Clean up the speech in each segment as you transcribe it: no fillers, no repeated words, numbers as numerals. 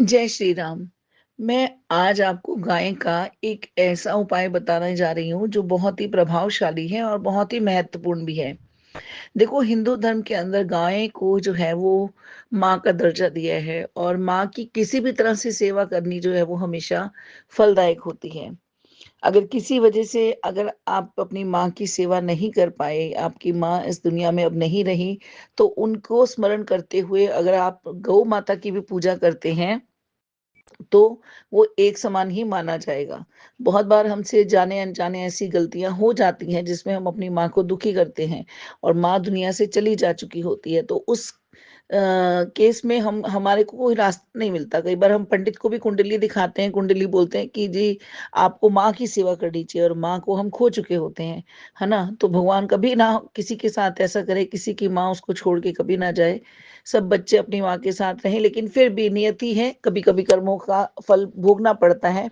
जय श्री राम। मैं आज आपको गाय का एक ऐसा उपाय बताने जा रही हूँ जो बहुत ही प्रभावशाली है और बहुत ही महत्वपूर्ण भी है। देखो, हिंदू धर्म के अंदर गाय को जो है वो माँ का दर्जा दिया है और माँ की किसी भी तरह से सेवा करनी जो है वो हमेशा फलदायक होती है। अगर किसी वजह से अगर आप अपनी माँ की सेवा नहीं कर पाए, आपकी माँ इस दुनिया में अब नहीं रही, तो उनको स्मरण करते हुए अगर आप गौ माता की भी पूजा करते हैं तो वो एक समान ही माना जाएगा। बहुत बार हमसे जाने-अनजाने ऐसी गलतियाँ हो जाती हैं जिसमें हम अपनी माँ को दुखी करते हैं और माँ दुनिया से चली जा चुकी होती है। तो उस केस में हम हमारे को कोई रास्ता नहीं मिलता। कई बार हम पंडित को भी कुंडली दिखाते हैं, कुंडली बोलते हैं कि जी आपको माँ की सेवा करनी चाहिए और माँ को हम खो चुके होते हैं, है ना? तो भगवान कभी ना किसी के साथ ऐसा करे, किसी की माँ उसको छोड़ के कभी ना जाए। सब बच्चे अपनी माँ के साथ रहें, लेकिन फिर भी नियति है, कभी-कभी कर्मों का फल भोगना पड़ता है।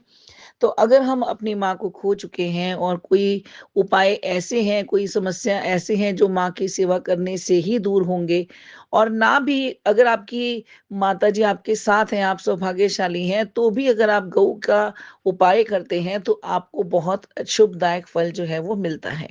तो अगर हम अपनी माँ को खो चुके हैं और कोई उपाय ऐसे हैं, कोई समस्या ऐसे हैं जो माँ की सेवा करने से ही दूर होंगे और ना भी अगर आपकी माताजी आपके साथ हैं, आप सौभाग्यशाली हैं, तो भी अगर आप गऊ का उपाय करते हैं, तो आपको बहुत शुभदायक फल जो है वो मिलता है।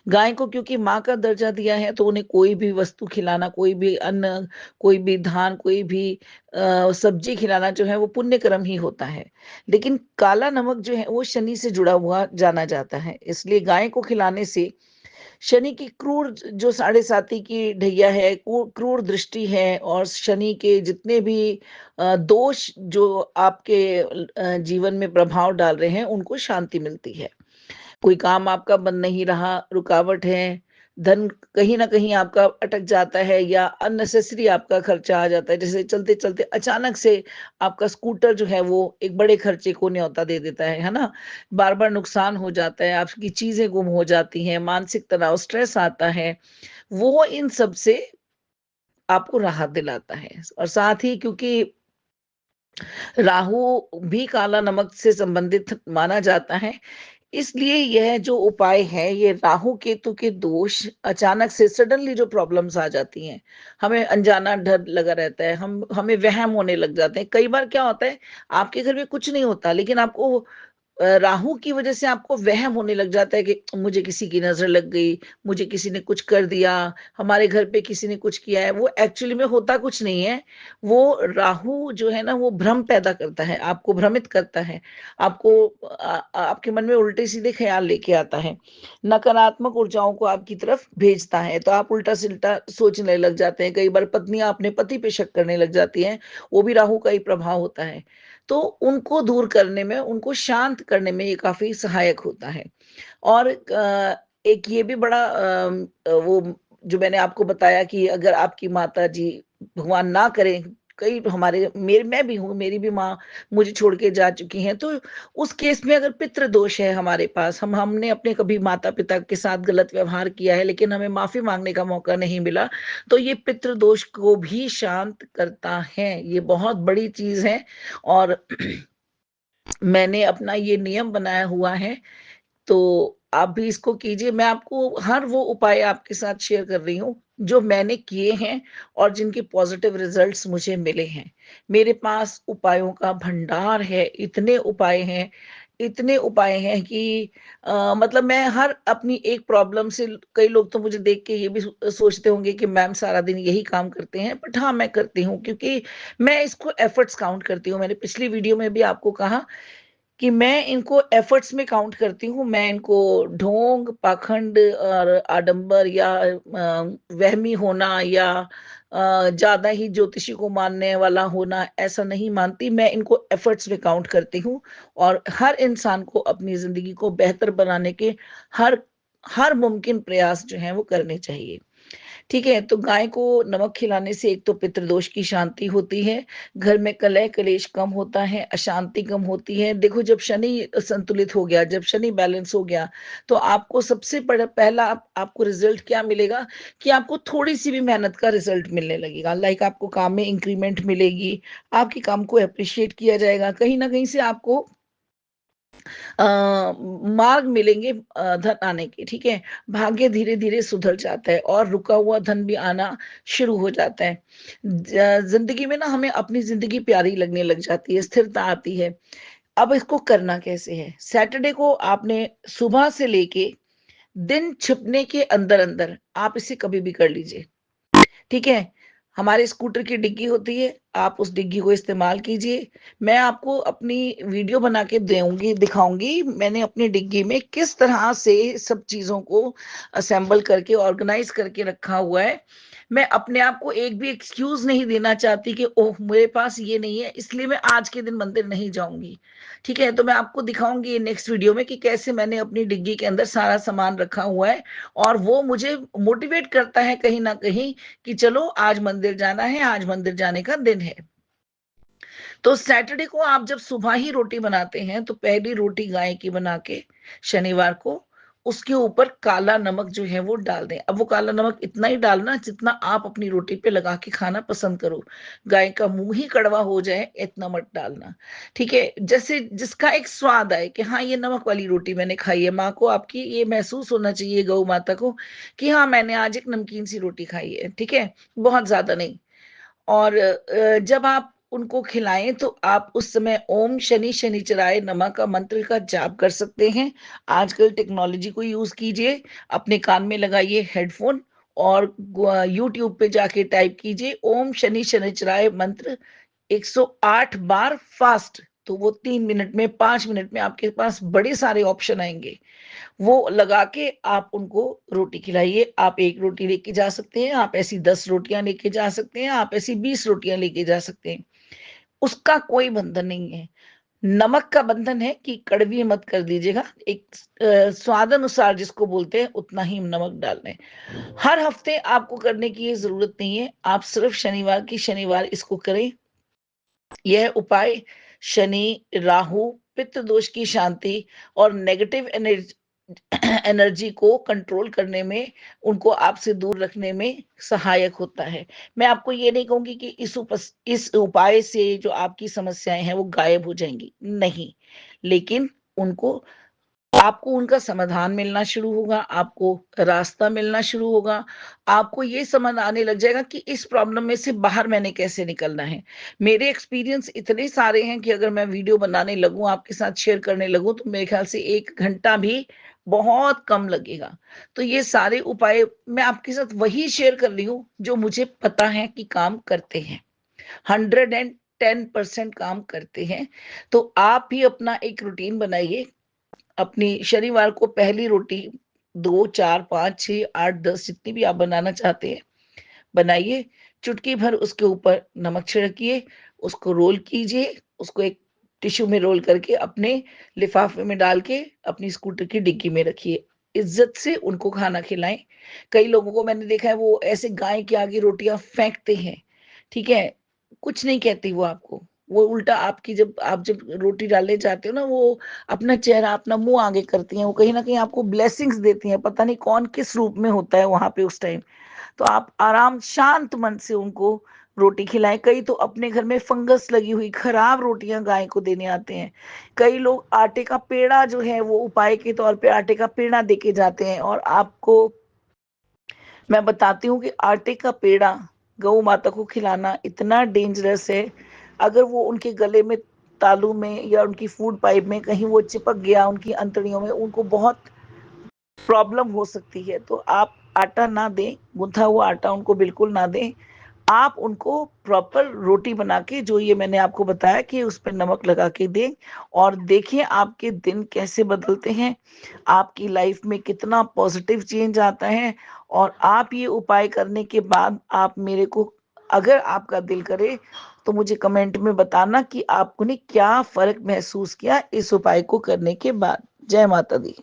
गाय को क्योंकि माँ का दर्जा दिया है तो उन्हें कोई भी वस्तु खिलाना, कोई भी अन्न, कोई भी धान, कोई भी सब्जी खिलाना जो है वो पुण्य कर्म ही होता है। लेकिन काला नमक जो है वो शनि से जुड़ा हुआ जाना जाता है। इसलिए गाय को खिलाने से शनि की क्रूर जो साढ़े साती की ढैया है, क्रूर दृष्टि है और शनि के जितने भी दोष जो आपके जीवन में प्रभाव डाल रहे हैं, उनको शांति मिलती है। कोई काम आपका बन नहीं रहा, रुकावट है, धन कहीं न कहीं आपका अटक जाता है या अननेसेसरी आपका खर्चा आ जाता है। जैसे चलते-चलते अचानक से आपका स्कूटर जो है वो एक बड़े खर्चे को न्योता दे देता है ना? बार-बार नुकसान हो जाता है, आपकी चीज़ें गुम हो जाती हैं, मानसिक तनाव, स्ट्रेस आता है। वो इन सब से आपको राहत दिलाता है और साथ ही क्योंकि राहु भी काला नमक से संबंधित माना जाता है, इसलिए यह जो उपाय है, ये राहु केतु के दोष अचानक से सडनली जो प्रॉब्लम्स आ जाती हैं, हमें अनजाना डर लगा रहता है, हमें वहम होने लग जाते हैं। कई बार क्या होता है, आपके घर में कुछ नहीं होता, लेकिन आपको राहु की वजह से आपको वहम होने लग जाता है कि मुझे किसी की नज़र लग गई, मुझे किसी ने कुछ कर दिया, हमारे घर पे किसी ने कुछ किया है। वो एक्चुअली में होता कुछ नहीं है। वो राहु जो है ना वो भ्रम पैदा करता है, आपको भ्रमित करता है। आपको आपके मन में उल्टे-सीधे ख़्याल लेके आता है। नकारात्मक ऊर्जाओं को आपकी तरफ भेजता है, तो आप उल्टा-सिल्टा सोचने लग जाते हैं। कई बार पत्नियाँ अपने पति पे शक करने लग जाती हैं, वो भी राहु का ही प्रभाव होता है। तो उनको दूर करने में, उनको शांत करने में ये काफ़ी सहायक होता है। और एक ये भी बड़ा वो जो मैंने आपको बताया कि अगर आपकी माताजी भगवान ना करे, कई हमारे मेरे मैं भी हूँ, मेरी भी माँ मुझे छोड़ के जा चुकी हैं, तो उस केस में अगर पितृ दोष है हमारे पास, हमने अपने कभी माता-पिता के साथ गलत व्यवहार किया है, लेकिन हमें माफ़ी माँगने का मौका नहीं मिला, तो ये पितृ दोष को भी शांत करता है। ये बहुत बड़ी चीज़ है और मैंने अपना ये नियम बनाया हुआ है, तो आप भी इसको कीजिए। मैं आपको हर वो उपाय आपके साथ शेयर कर रही हूँ, जो मैंने किए हैं और जिनके पॉज़िटिव रिज़ल्ट्स मुझे मिले हैं। मेरे पास उपायों का भंडार है, इतने उपाय हैं कि मतलब मैं हर अपनी एक प्रॉब्लम से कई लोग तो मुझे देख के ये भी सोचते होंगे कि मैम सारा दिन यही काम करते हैं, बट हाँ, मैं करती हूँ क्योंकि मैं इसको एफर्ट्स काउंट करती हूँ। मैंने पिछली वीडियो में भी आपको कहा कि मैं इनको एफर्ट्स में काउंट करती हूँ, मैं इनको ढोंग, पाखंड और आडंबर या वहमी होना या ज़्यादा ही ज्योतिषी को मानने वाला होना, ऐसा नहीं मानती। मैं इनको एफर्ट्स में काउंट करती हूँ और हर इंसान को अपनी ज़िंदगी को बेहतर बनाने के हर हर मुमकिन प्रयास जो हैं वो करने चाहिए। ठीक है, तो गाय को नमक खिलाने से एक तो पितृदोष की शांति होती है, घर में कलह-कलेश कम होता है, अशांति कम होती है। देखो जब शनि संतुलित हो गया, जब शनि बैलेंस हो गया, तो आपको सबसे बड़ा पहला आपको रिज़ल्ट क्या मिलेगा कि आपको थोड़ी-सी भी मेहनत का रिज़ल्ट मिलने लगेगा। लाइक आपको काम में इंक्रीमेंट मिलेगी, आपके काम को एप्रिशिएट किया जाएगा, कहीं न कहीं से आपको अ, मार्ग मिलेंगे धन आने के, ठीक है? भाग्य धीरे-धीरे सुधर जाता है और रुका हुआ धन भी आना शुरू हो जाता है। ज़िंदगी में ना हमें अपनी ज़िंदगी प्यारी लगने लग जाती है, स्थिरता आती है। अब इसको करना कैसे है? सैटरडे को आपने सुबह से लेके दिन छिपने के अंदर-अंदर आप इसे कभी भी कर लीजिए। ठीक है? हमारे स्कूटर की डिग्गी होती है, आप उस डिग्गी को इस्तेमाल कीजिए। मैं आपको अपनी वीडियो बना के दूँगी दिखाऊँगी, मैंने अपनी डिग्गी में किस तरह से सब चीज़ों को असेंबल करके ऑर्गनाइज़ करके रखा हुआ है। मैं अपने आप को एक भी एक्सक्यूज़ नहीं देना चाहती कि ओह! मेरे पास ये नहीं है, इसलिए मैं आज के दिन मंदिर नहीं जाऊँगी। ठीक है? तो मैं आपको दिखाऊँगी नेक्स्ट वीडियो में कि कैसे मैंने अपनी डिग्गी के अंदर सारा सामान रखा हुआ है और वो मुझे मोटिवेट करता है कहीं न कहीं कि चलो आज मंदिर जाना है, आज मंदिर जाने का दिन है। तो सैटरडे को आप जब सुबह ही रोटी बनाते हैं, तो पहली रोटी गाय की बना के शनिवार को उसके ऊपर काला नमक जो है वो डाल दें। अब वो काला नमक इतना ही डालना जितना आप अपनी रोटी पे लगा के खाना पसंद करो। गाय का मुँह ही कड़वा हो जाए इतना मत डालना, ठीक है? जैसे जिसका एक स्वाद आए कि हाँ, ये नमक वाली रोटी मैंने खाई है। माँ को आपकी ये महसूस होना चाहिए गौ माता को कि हाँ, मैंने आज एक नमकीन सी रोटी खाई है, ठीक है? बहुत ज़्यादा नहीं। और जब आप उनको खिलाएँ तो आप उस समय ओम शनि शनिचराय नमः का मंत्र का जाप कर सकते हैं। आजकल टेक्नोलॉजी को यूज़ कीजिए, अपने कान में लगाइए हेडफ़ोन और यूट्यूब पे जाके टाइप कीजिए ओम शनि शनिचराय मंत्र 108 बार फास्ट। तो वो 3 मिनट में, 5 मिनट में आपके पास बड़े सारे ऑप्शन आएँगे। वो लगा के आप उनको रोटी खिलाइए। आप 1 रोटी लेके जा सकते हैं, आप ऐसी 10 रोटियाँ लेके जा सकते हैं, आप ऐसी 20 रोटियाँ लेके जा सकते हैं। उसका कोई बंधन नहीं है। नमक का बंधन है कि कड़वी मत कर दीजिएगा। एक स्वादानुसार जिसको बोलते हैं उतना ही नमक डालना है। हर हफ्ते आपको करने की ये ज़रूरत नहीं है। आप सिर्फ़ शनिवार की शनिवार इसको करें। यह उपाय शनि, राहु, पित्त दोष की शांति और नेगेटिव एनर्जी को कंट्रोल करने में, उनको आपसे दूर रखने में सहायक होता है। मैं आपको ये नहीं कहूँगी कि इस उपाय से जो आपकी समस्याएँ हैं वो गायब हो जाएँगी, नहीं। लेकिन उनको आपको उनका समाधान मिलना शुरू होगा, आपको रास्ता मिलना शुरू होगा, आपको ये समझ आने लग जाएगा कि इस प्रॉब्लम में से बाहर मैंने कैसे निकलना है। मेरे एक्सपीरियंस इतने सारे हैं कि अगर मैं वीडियो बनाने लगूँ, आपके साथ शेयर करने लगूँ, तो मेरे ख़्याल से 1 घंटा भी बहुत कम लगेगा। तो ये सारे उपाय मैं आपके साथ वही शेयर कर रही हूँ, जो मुझे पता है कि काम करते हैं। 110% काम करते हैं। तो आप भी अपना एक रूटीन बनाइए। अपनी शनिवार को पहली रोटी 2, 4, 5, 6, 8, 10 जितनी भी आप बनाना चाहते हैं, बनाइए। चुटकी भर उसके ऊपर नमक छिड़किए, उसको रोल कीजिए, उसको एक टिश्यू में रोल करके अपने लिफ़ाफ़े में डाल के अपनी स्कूटर की डिग्गी में रखिए। इज़्ज़त से उनको खाना खिलाएँ। कई लोगों को मैंने देखा है वो ऐसे गाय के आगे रोटियाँ फेंकते हैं, ठीक है? कुछ नहीं कहती वो आपको। वो उल्टा आपकी जब रोटी डालने जाते हो ना, वो अपना चेहरा, अपना मुँह आगे करती हैं। वो कहीं न कहीं आपको ब्लेसिंग्स देती हैं, पता नहीं कौन किस रूप में होता है वहाँ पे उस टाइम। तो आप आराम शांत मन से उनको रोटी खिलाएँ। कई तो अपने घर में फंगस लगी हुई खराब रोटियाँ गाय को देने आते हैं। कई लोग आटे का पेड़ा जो है वो उपाय के तौर पे आटे का पेड़ा देके जाते हैं और आपको मैं बताती हूँ कि आटे का पेड़ा गऊ माता को खिलाना इतना डेंजरस है, अगर वो उनके गले में, तालू में या उनकी फूड पाइप में कहीं वो चिपक गया उनकी अंतड़ियों में, उनको बहुत प्रॉब्लम हो सकती है। तो आप आटा ना दें, गूँथा हुआ आटा उनको बिल्कुल ना दें। आप उनको प्रॉपर रोटी बना के, जो ये मैंने आपको बताया कि उस पे नमक लगा के दें और देखिए आपके दिन कैसे बदलते हैं, आपकी लाइफ में कितना पॉज़िटिव चेंज आता है और आप ये उपाय करने के बाद आप मेरे को, अगर आपका दिल करे, तो मुझे कमेंट में बताना कि आपने क्या फ़र्क महसूस किया इस उपाय को करने के बाद। जय माता दी।